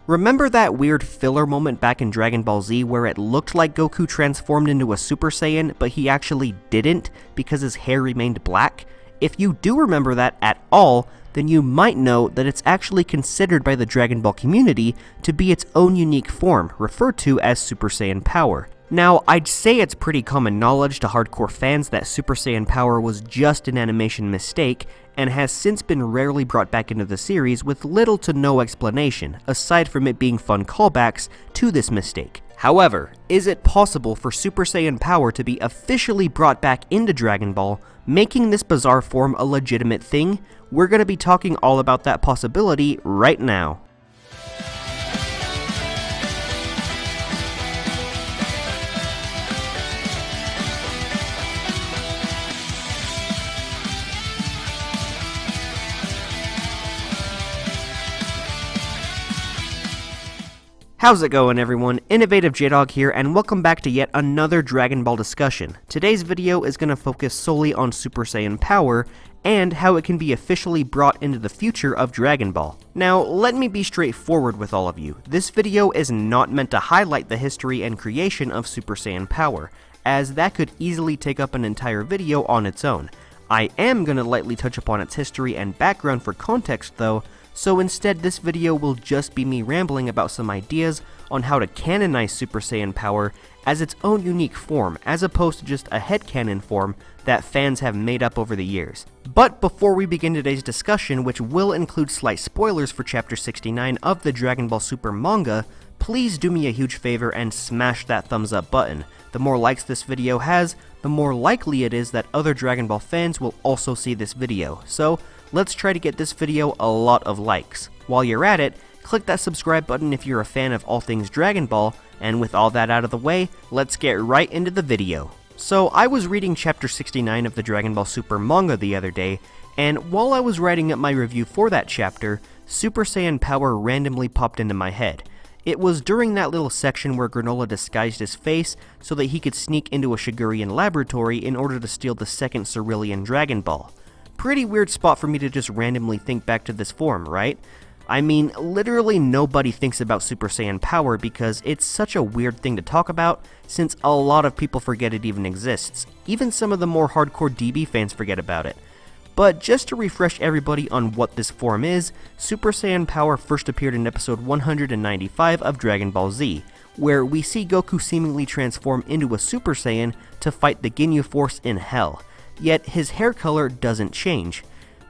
Remember that weird filler moment back in Dragon Ball Z where it looked like Goku transformed into a Super Saiyan, but he actually didn't because his hair remained black? If you do remember that at all, then you might know that it's actually considered by the Dragon Ball community to be its own unique form, referred to as Super Saiyan Power. Now, I'd say it's pretty common knowledge to hardcore fans that Super Saiyan Power was just an animation mistake, and has since been rarely brought back into the series with little to no explanation, aside from it being fun callbacks to this mistake. However, is it possible for Super Saiyan Power to be officially brought back into Dragon Ball, making this bizarre form a legitimate thing? We're going to be talking all about that possibility right now. How's it going, everyone? InnovativeJdawg here, and welcome back to yet another Dragon Ball discussion. Today's video is going to focus solely on Super Saiyan Power, and how it can be officially brought into the future of Dragon Ball. Now, let me be straightforward with all of you. This video is not meant to highlight the history and creation of Super Saiyan Power, as that could easily take up an entire video on its own. I am going to lightly touch upon its history and background for context though, so instead this video will just be me rambling about some ideas on how to canonize Super Saiyan Power as its own unique form, as opposed to just a headcanon form that fans have made up over the years. But before we begin today's discussion, which will include slight spoilers for Chapter 69 of the Dragon Ball Super manga, please do me a huge favor and smash that thumbs up button. The more likes this video has, the more likely it is that other Dragon Ball fans will also see this video, so let's try to get this video a lot of likes. While you're at it, click that subscribe button if you're a fan of all things Dragon Ball, and with all that out of the way, let's get right into the video. So I was reading Chapter 69 of the Dragon Ball Super manga the other day, and while I was writing up my review for that chapter, Super Saiyan Power randomly popped into my head. It was during that little section where Granola disguised his face so that he could sneak into a Shigurian laboratory in order to steal the second Cerulean Dragon Ball. Pretty weird spot for me to just randomly think back to this form, right? I mean, literally nobody thinks about Super Saiyan Power because it's such a weird thing to talk about, since a lot of people forget it even exists. Even some of the more hardcore DB fans forget about it. But just to refresh everybody on what this form is, Super Saiyan Power first appeared in episode 195 of Dragon Ball Z, where we see Goku seemingly transform into a Super Saiyan to fight the Ginyu Force in Hell. Yet his hair color doesn't change,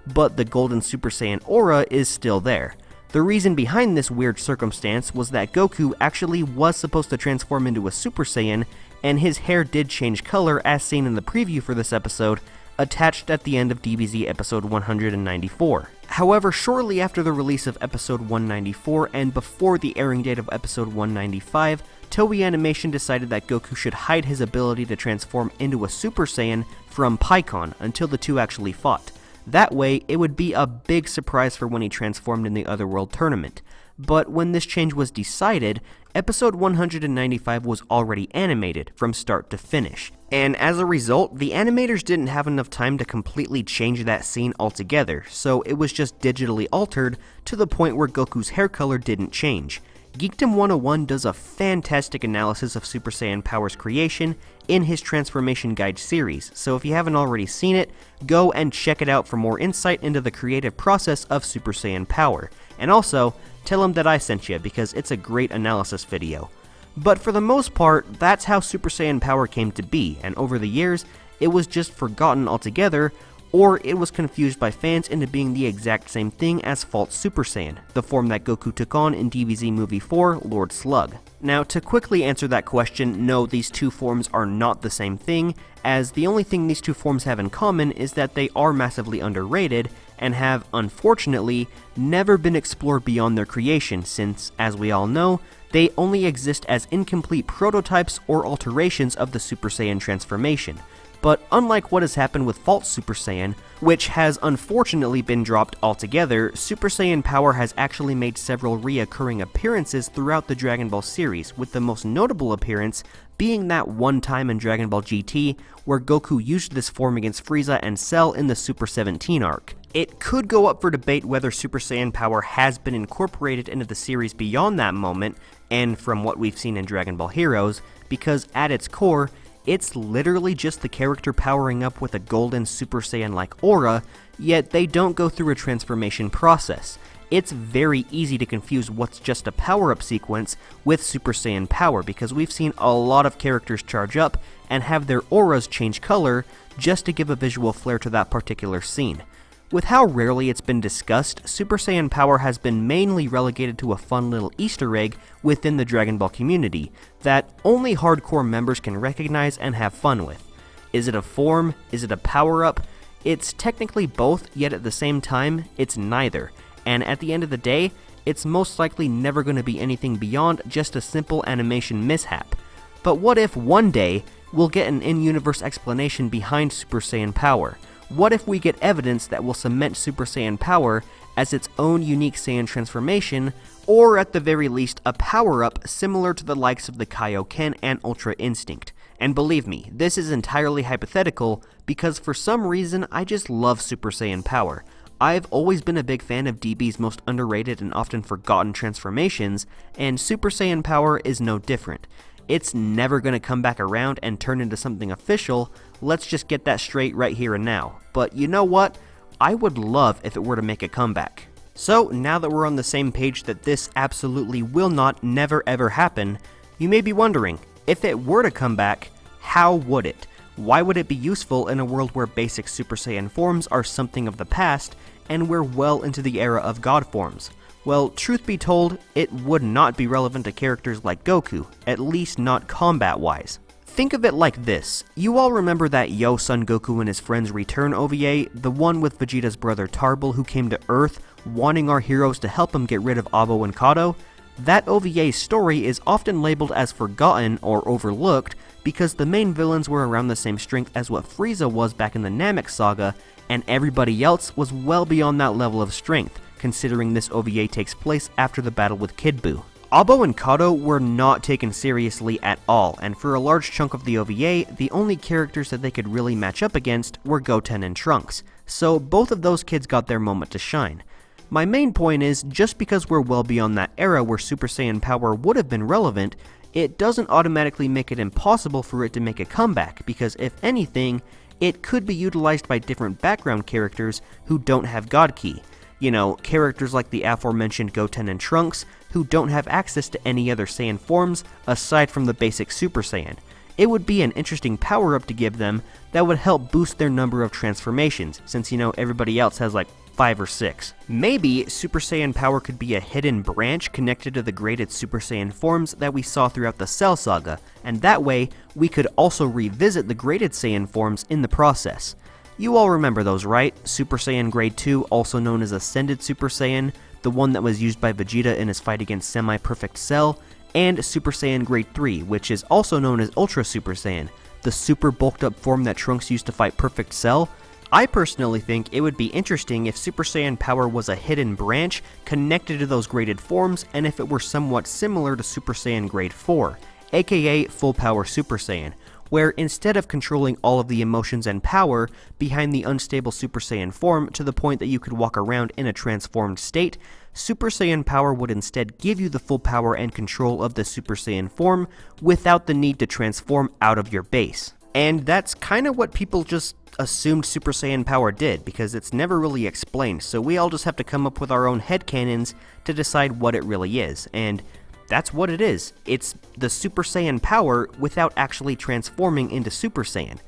but the golden Super Saiyan aura is still there. The reason behind this weird circumstance was that Goku actually was supposed to transform into a Super Saiyan, and his hair did change color as seen in the preview for this episode, attached at the end of DBZ episode 194. However, shortly after the release of episode 194 and before the airing date of episode 195, Toei Animation decided that Goku should hide his ability to transform into a Super Saiyan from Pikkon until the two actually fought. That way, it would be a big surprise for when he transformed in the Otherworld tournament. But when this change was decided, episode 195 was already animated from start to finish. And as a result, the animators didn't have enough time to completely change that scene altogether, so it was just digitally altered to the point where Goku's hair color didn't change. Geekdom 101 does a fantastic analysis of Super Saiyan Power's creation in his Transformation Guide series, so if you haven't already seen it, go and check it out for more insight into the creative process of Super Saiyan Power. And also, tell him that I sent you because it's a great analysis video. But for the most part, that's how Super Saiyan Power came to be, and over the years, it was just forgotten altogether, or it was confused by fans into being the exact same thing as False Super Saiyan, the form that Goku took on in DBZ Movie 4, Lord Slug. Now, to quickly answer that question, no, these two forms are not the same thing, as the only thing these two forms have in common is that they are massively underrated, and have, unfortunately, never been explored beyond their creation since, as we all know, they only exist as incomplete prototypes or alterations of the Super Saiyan transformation. But unlike what has happened with False Super Saiyan, which has unfortunately been dropped altogether, Super Saiyan Power has actually made several reoccurring appearances throughout the Dragon Ball series, with the most notable appearance being that one time in Dragon Ball GT where Goku used this form against Frieza and Cell in the Super 17 arc. It could go up for debate whether Super Saiyan Power has been incorporated into the series beyond that moment, and from what we've seen in Dragon Ball Heroes, because at its core, it's literally just the character powering up with a golden Super Saiyan-like aura, yet they don't go through a transformation process. It's very easy to confuse what's just a power-up sequence with Super Saiyan Power, because we've seen a lot of characters charge up and have their auras change color just to give a visual flair to that particular scene. With how rarely it's been discussed, Super Saiyan Power has been mainly relegated to a fun little Easter egg within the Dragon Ball community that only hardcore members can recognize and have fun with. Is it a form? Is it a power-up? It's technically both, yet at the same time, it's neither. And at the end of the day, it's most likely never going to be anything beyond just a simple animation mishap. But what if one day, we'll get an in-universe explanation behind Super Saiyan Power? What if we get evidence that will cement Super Saiyan Power as its own unique Saiyan transformation, or at the very least a power-up similar to the likes of the Kaioken and Ultra Instinct? And believe me, this is entirely hypothetical, because for some reason I just love Super Saiyan Power. I've always been a big fan of DB's most underrated and often forgotten transformations, and Super Saiyan Power is no different. It's never going to come back around and turn into something official, let's just get that straight right here and now. But you know what? I would love if it were to make a comeback. So now that we're on the same page that this absolutely will not never ever happen, you may be wondering, if it were to come back, how would it? Why would it be useful in a world where basic Super Saiyan forms are something of the past, and we're well into the era of God forms? Well, truth be told, it would not be relevant to characters like Goku, at least not combat-wise. Think of it like this. You all remember that Yo Son Goku and his friends Return OVA, the one with Vegeta's brother Tarbal who came to Earth, wanting our heroes to help him get rid of Abo and Kato? That OVA's story is often labeled as forgotten or overlooked because the main villains were around the same strength as what Frieza was back in the Namek saga, and everybody else was well beyond that level of strength, considering this OVA takes place after the battle with Kid Buu. Abo and Kato were not taken seriously at all, and for a large chunk of the OVA, the only characters that they could really match up against were Goten and Trunks, so both of those kids got their moment to shine. My main point is, just because we're well beyond that era where Super Saiyan Power would have been relevant, it doesn't automatically make it impossible for it to make a comeback, because if anything, it could be utilized by different background characters who don't have God Ki. You know, characters like the aforementioned Goten and Trunks, who don't have access to any other Saiyan forms aside from the basic Super Saiyan. It would be an interesting power-up to give them that would help boost their number of transformations, since you know everybody else has like 5 or 6. Maybe Super Saiyan Power could be a hidden branch connected to the graded Super Saiyan forms that we saw throughout the Cell Saga, and that way we could also revisit the graded Saiyan forms in the process. You all remember those, right? Super Saiyan Grade 2, also known as Ascended Super Saiyan, the one that was used by Vegeta in his fight against Semi-Perfect Cell, and Super Saiyan Grade 3, which is also known as Ultra Super Saiyan, the super bulked up form that Trunks used to fight Perfect Cell. I personally think it would be interesting if Super Saiyan Power was a hidden branch connected to those graded forms, and if it were somewhat similar to Super Saiyan Grade 4, aka Full Power Super Saiyan, where instead of controlling all of the emotions and power behind the unstable Super Saiyan form to the point that you could walk around in a transformed state, Super Saiyan Power would instead give you the full power and control of the Super Saiyan form without the need to transform out of your base. And that's kind of what people just assumed Super Saiyan Power did, because it's never really explained, so we all just have to come up with our own headcanons to decide what it really is, and that's what it is. It's the Super Saiyan Power without actually transforming into Super Saiyan.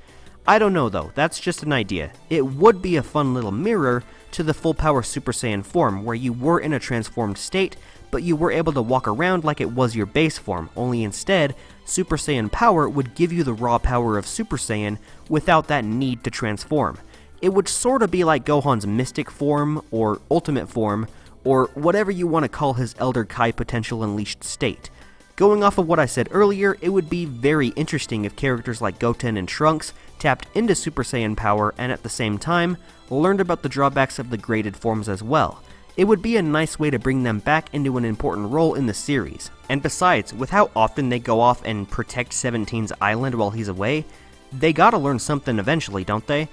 I don't know though, that's just an idea. It would be a fun little mirror to the full power Super Saiyan form, where you were in a transformed state, but you were able to walk around like it was your base form, only instead, Super Saiyan Power would give you the raw power of Super Saiyan without that need to transform. It would sorta be like Gohan's Mystic form, or Ultimate form, or whatever you want to call his Elder Kai potential unleashed state. Going off of what I said earlier, it would be very interesting if characters like Goten and Trunks tapped into Super Saiyan Power and at the same time, learned about the drawbacks of the graded forms as well. It would be a nice way to bring them back into an important role in the series. And besides, with how often they go off and protect 17's island while he's away, they gotta learn something eventually, don't they?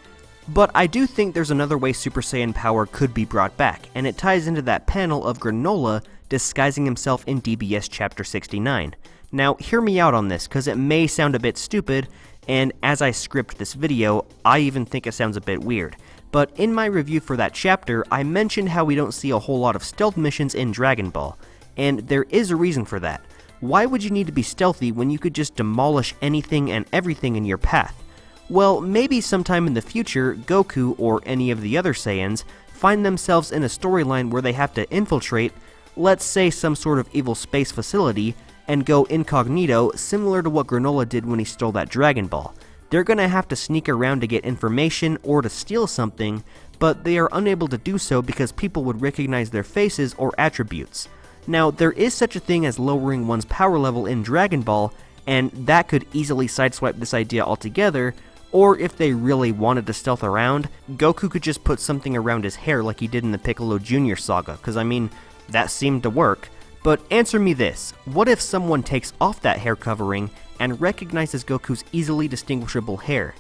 But I do think there's another way Super Saiyan Power could be brought back, and it ties into that panel of Granola disguising himself in DBS Chapter 69. Now, hear me out on this, because it may sound a bit stupid, and as I script this video, I even think it sounds a bit weird. But in my review for that chapter, I mentioned how we don't see a whole lot of stealth missions in Dragon Ball, and there is a reason for that. Why would you need to be stealthy when you could just demolish anything and everything in your path? Well, maybe sometime in the future, Goku or any of the other Saiyans find themselves in a storyline where they have to infiltrate, let's say some sort of evil space facility, and go incognito, similar to what Granola did when he stole that Dragon Ball. They're gonna have to sneak around to get information or to steal something, but they are unable to do so because people would recognize their faces or attributes. Now, there is such a thing as lowering one's power level in Dragon Ball, and that could easily sideswipe this idea altogether, or if they really wanted to stealth around, Goku could just put something around his hair like he did in the Piccolo Jr. saga, cause I mean, that seemed to work. But answer me this, what if someone takes off that hair covering and recognizes Goku's easily distinguishable hair,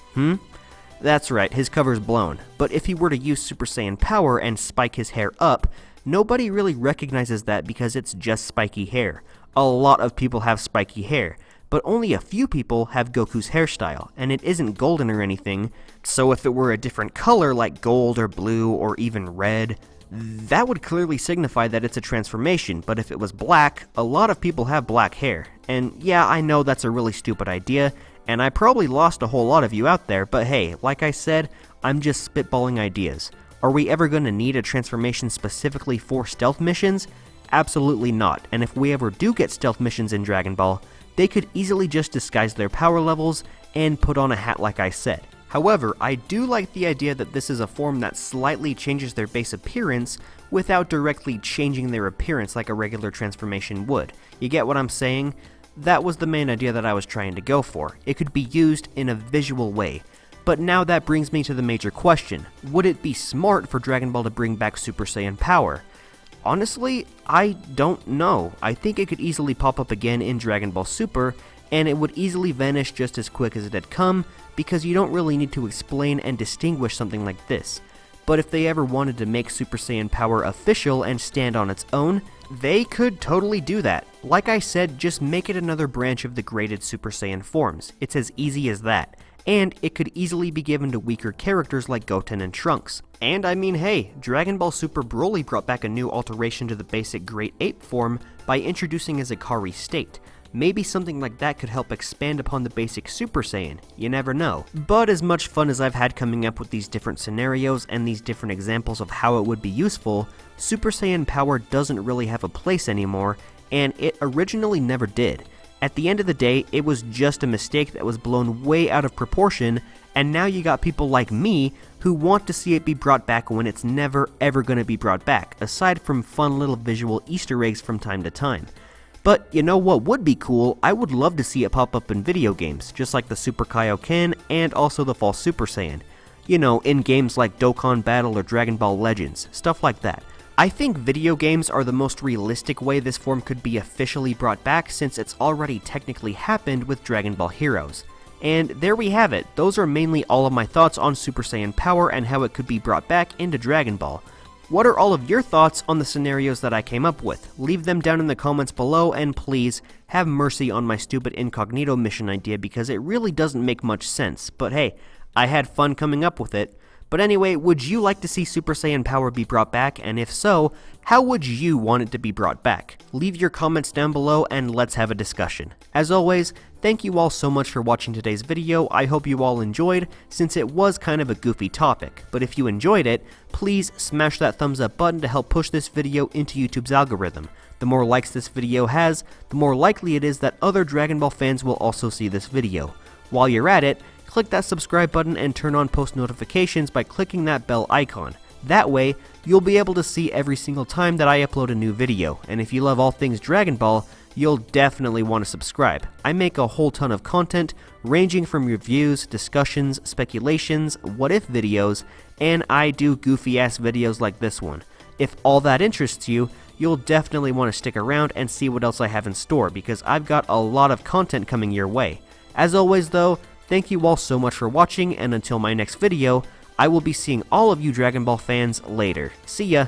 That's right, his cover's blown, but if he were to use Super Saiyan Power and spike his hair up, nobody really recognizes that because it's just spiky hair. A lot of people have spiky hair, but only a few people have Goku's hairstyle, and it isn't golden or anything, so if it were a different color like gold or blue or even red, that would clearly signify that it's a transformation, but if it was black, a lot of people have black hair. And yeah, I know that's a really stupid idea, and I probably lost a whole lot of you out there, but hey, like I said, I'm just spitballing ideas. Are we ever going to need a transformation specifically for stealth missions? Absolutely not, and if we ever do get stealth missions in Dragon Ball, they could easily just disguise their power levels and put on a hat like I said. However, I do like the idea that this is a form that slightly changes their base appearance without directly changing their appearance like a regular transformation would. You get what I'm saying? That was the main idea that I was trying to go for. It could be used in a visual way. But now that brings me to the major question. Would it be smart for Dragon Ball to bring back Super Saiyan Power? Honestly, I don't know. I think it could easily pop up again in Dragon Ball Super, and it would easily vanish just as quick as it had come, because you don't really need to explain and distinguish something like this. But if they ever wanted to make Super Saiyan Power official and stand on its own, they could totally do that. Like I said, just make it another branch of the graded Super Saiyan forms. It's as easy as that. And it could easily be given to weaker characters like Goten and Trunks. And I mean, hey, Dragon Ball Super Broly brought back a new alteration to the basic Great Ape form by introducing a Zikari state. Maybe something like that could help expand upon the basic Super Saiyan, you never know. But as much fun as I've had coming up with these different scenarios and these different examples of how it would be useful, Super Saiyan Power doesn't really have a place anymore, and it originally never did. At the end of the day, it was just a mistake that was blown way out of proportion, and now you got people like me who want to see it be brought back when it's never ever going to be brought back, aside from fun little visual Easter eggs from time to time. But you know what would be cool? I would love to see it pop up in video games, just like the Super Kaioken and also the False Super Saiyan. You know, in games like Dokkan Battle or Dragon Ball Legends, stuff like that. I think video games are the most realistic way this form could be officially brought back since it's already technically happened with Dragon Ball Heroes. And there we have it, those are mainly all of my thoughts on Super Saiyan Power and how it could be brought back into Dragon Ball. What are all of your thoughts on the scenarios that I came up with? Leave them down in the comments below, and please, have mercy on my stupid incognito mission idea because it really doesn't make much sense, but hey, I had fun coming up with it. But anyway, would you like to see Super Saiyan Power be brought back, and if so, how would you want it to be brought back? Leave your comments down below and let's have a discussion. As always, thank you all so much for watching today's video. I hope you all enjoyed, since it was kind of a goofy topic, but if you enjoyed it, please smash that thumbs up button to help push this video into YouTube's algorithm. The more likes this video has, the more likely it is that other Dragon Ball fans will also see this video. While you're at it, click that subscribe button and turn on post notifications by clicking that bell icon. That way, you'll be able to see every single time that I upload a new video, and if you love all things Dragon Ball, you'll definitely want to subscribe. I make a whole ton of content, ranging from reviews, discussions, speculations, what-if videos, and I do goofy-ass videos like this one. If all that interests you, you'll definitely want to stick around and see what else I have in store, because I've got a lot of content coming your way. As always though, thank you all so much for watching, and until my next video, I will be seeing all of you Dragon Ball fans later. See ya!